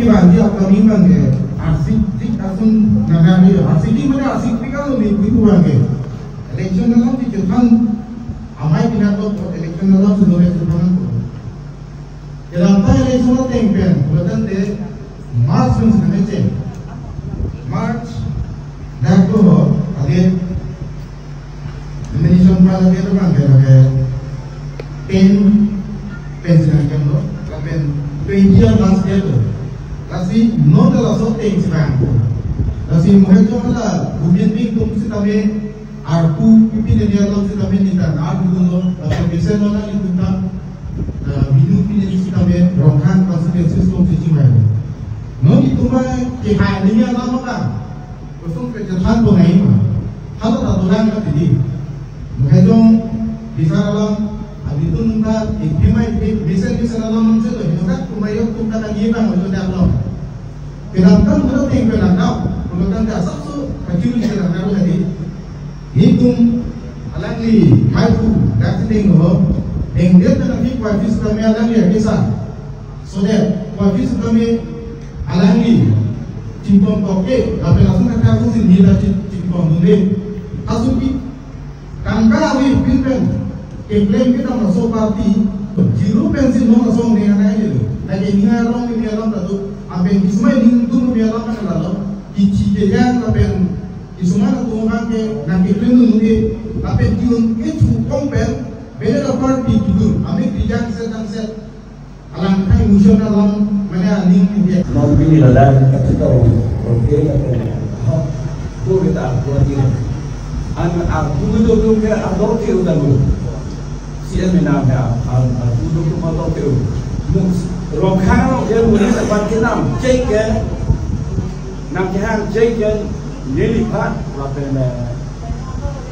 ki bang dia upcoming bang ke arsik dik asun nagari arsik ki mana arsik pi kalau ni ku bang ke election dalam ti jutan amai bina to election dalam sudore sudan ko dalam ta election dalam tempen bukan de march means kene march dak ko ade nomination pada dia tu bang ke pen pensiun kan lo pen 20 years last year tu kasi no dalam so things bang kasi mungkin tu malah bukan big tu mesti kami arku pipin dia dalam mesti kami ni tak arku tu lo tapi biasa lo nak itu tak video pipin mesti kami rongkan consequences tu mesti cuma no itu mah kehai ni ada apa kan kosong kerjaan tu ni mah kalau tak tulang kan jadi mungkin tu bisa dalam itu nunca iklimai bisa dalam macam tu, nunca kumayo nunca lagi bang macam dia belum. Kenapa kalau tinggal nak kalau kan dah sabtu kacau ni nak naru tadi. Hitung alangli maiku dah tinggal, dia tu nak pergi kuafis kami alangli bisa. So that kuafis kami alangli cimpong koke, tapi langsung nak aku sini dah cimpong ni. Asupi kangkara we pinpen. Klaim kita masuk parti, zero pensil mau masuk dengan aja tu. Lagi ni orang ni orang tu, apa yang semua ni tu ni orang kan lalu, icikan apa yang semua tu orang ke nak klaim tu ni, apa yang tiun itu compare, beda parti tu, ambil kerja set, alam kai musuh dalam mana ni dia. Mau bini lalan kat situ, okey apa? Tu kita buat ini. Aku tu ke ador ke udah dulu. Siapa menang ya? Aku tu cuma tahu tu. Rongkang dia mula dapat kenam, cek ke, nak kehang cek ke, nilipat, apa ni?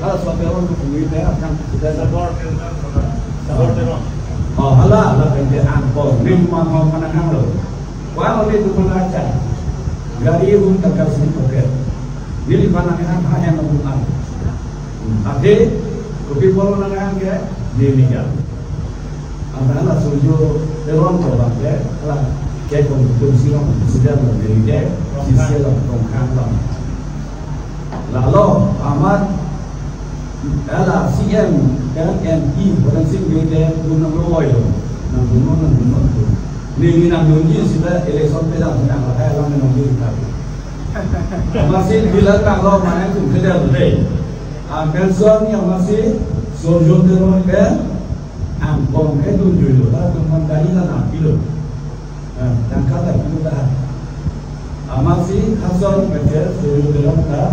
Kalau sampai orang tu punya dia akan sudah sabor tu. Oh, halah, apa dia angkor, ni mau mana hang lo? Kalau ni tu mana aja, gari pun tak kasih pakai. Nilipat nak kehang hanya nak bukan. Tapi, kopi polo nak kehang ke? Dia meninggal. Antara suju terong terang dia, lah kita kongsi orang sudah menjadi sisi dalam tongkang lah. Lalu amat ada CM dan MP bukan sih dia guna roy lo, nak guna tu. Ni nak guna sudah election pegang sedang lah, orang nak guna tu. Masih bila tak lo mana tu kerja betul. Pensiun yang masih sojo terong ke, angkong ke tu jual, lah tu mandari lah nak kilo, jangka tak kilo dah. Masih hasil kerja sojo terong ke,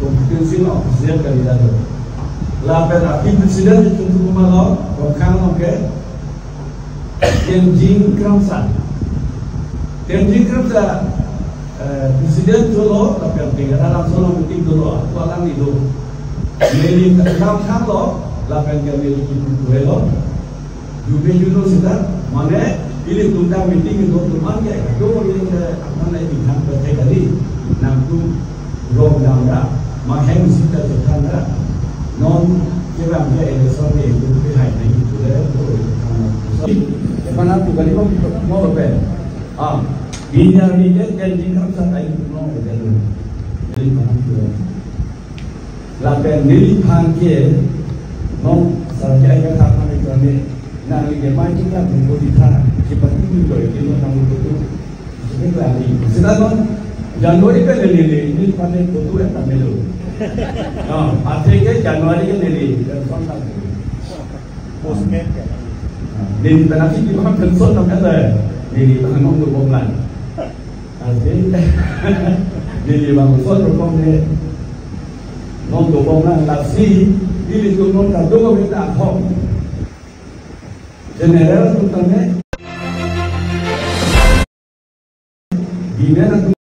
kompetensi nak siap kali dah tu. Lapan api presiden itu tu malah rongkang ke, Tenzing Kramsan presiden tu lo, tapi tinggal dalam soal meeting tu lo, aku alam itu. Meli dalam lo, lapan kali meli itu lo, jual sudah, mana ini tentang meeting itu teman ke, tu ini apa nak dihantar berkali kali, nampu rom dah, mahal sih tak terkena, non kira dia election ni itu pihak ni itu dah tu. Mana tu kali mau berapa? Biar dia janji kerja kain mau berapa? Jadi mana tu? Lapan nili pangke, non sahaja yang tak mana kami nak lagi macam mana pun kita seperti itu kita tahu itu sebenarnya lagi. Sedangkan Januari kan nili ini pandai betul yang tak melu. Akhirnya Januari kan nili dan sontak. Postman kan? Nili tanah sih di mana pensor tak ada. Nili tanah untuk bomlan. Akhirnya nili bangun sontak bomlan. Non tu bonglan taksi, ini tu non kado kita hom. General tu tanya, di mana tu